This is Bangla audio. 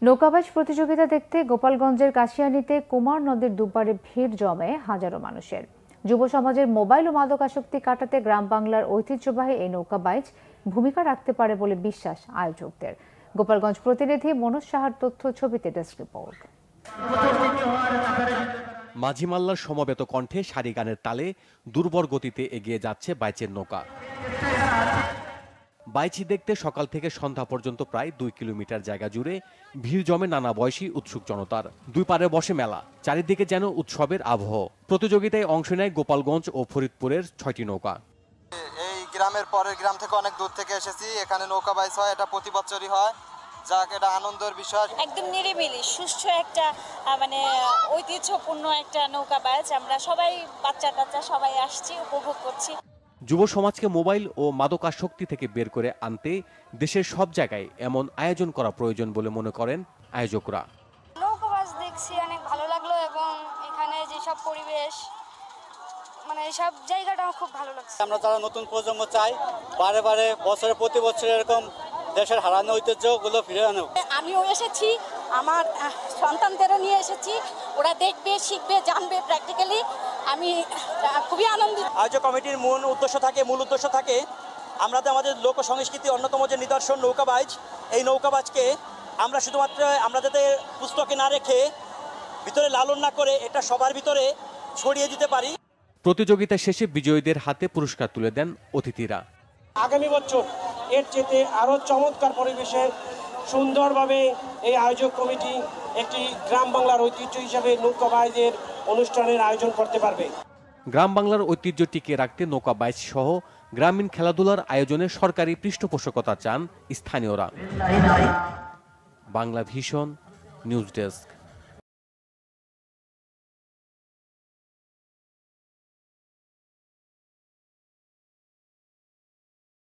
নৌকাবাজ প্রতিযোগিতা দেখতে গোপালগঞ্জের কাশিয়ানীতে কুমার নদের দুপারে ভিড় জমে হাজারো মানুষের। যুব সমাজের মোবাইল ও মাদকাসক্তি কাটাতে গ্রাম বাংলার ঐতিহ্যবাহী এই নৌকাবাইজ ভূমিকা রাখতে পারে বলে বিশ্বাস আয়োজকদের। গোপালগঞ্জ প্রতিনিধি মনোজ সাহার তথ্য, ছবিতে ডেস্ক রিপোর্ট। মাঝিমাল্লার সমবেত কণ্ঠে সারি গানের তালে দুর্বল গতিতে এগিয়ে যাচ্ছে বাইচের নৌকা। বাইচি দেখতে সকাল থেকে সন্ধ্যা পর্যন্ত প্রায় 2 কিলোমিটার জায়গা জুড়ে ভিড় জমে নানা বয়সী উৎসুক জনতার। দুই পারে বসে মেলা, চারিদিকে যেন উৎসবের আবহ। প্রতিযোগিতায় অংশ নেয় গোপালগঞ্জ ও ফরিদপুরের 6টি নৌকা। এই গ্রামের পরের গ্রাম থেকে অনেক দূর থেকে এসেছি, এখানে নৌকা বাইচ হয়, এটা প্রতি বছরই হয়, যাক এটা আনন্দের বিষয়। একদম নিরিবিলি সুষ্ঠু একটা ঐতিহ্যপূর্ণ একটা নৌকা বাইচ। আমরা সবাই বাচ্চা টাচ্চা সবাই আসছি, উপভোগ করছি। যুব সমাজকে মোবাইল ও মাদকাসক্তি থেকে বের করে আনতে দেশের সব জায়গায় এমন আয়োজন করা প্রয়োজন বলে মনে করেন আয়োজকরা। নৌকাবাজ দেখছি, অনেক ভালো লাগলো এবং এখানে যেসব পরিবেশ সব জায়গাটা খুব ভালো লাগছে। আমরা যারা নতুন প্রজন্ম চাই বারে বারে বছরে প্রতি বছর এরকম দেশের হারানো ঐতিহ্যগুলো ফিরে আনো। আমিও এসেছি, আমার সন্তানদেরও নিয়ে এসেছি, ওরা দেখবে, শিখবে, জানবে প্র্যাকটিক্যালি। আমি খুবই আনন্দিত। আয়োজক কমিটির মূল উদ্দেশ্য থাকে আমাদের লোক সংস্কৃতি অন্যতম যে নিদর্শন নৌকাবাজ, এই নৌকাবাজকে আমরা শুধুমাত্র আমরা যাতে পুস্তকে না রেখে ভিতরে লালন না করে এটা সবার ভিতরে ছড়িয়ে দিতে পারি। প্রতিযোগিতা শেষে বিজয়ীদের হাতে পুরস্কার তুলে দেন অতিথিরা। আগামী বছর এর চেয়ে আরো চমৎকার পরিবেশে সুন্দরভাবে এই আয়োজক কমিটি একটি গ্রাম বাংলার ঐতিহ্য হিসাবে নৌকাবাইজের অনুষ্ঠানের আয়োজন করতে পারবে। গ্রাম বাংলার ঐতিহ্য টিকিয়ে রাখতে নৌকাবাইজ সহ গ্রামীণ খেলাধুলার আয়োজনে সরকারি পৃষ্ঠপোষকতা চান স্থানীয়রা। Bangla vision news desk.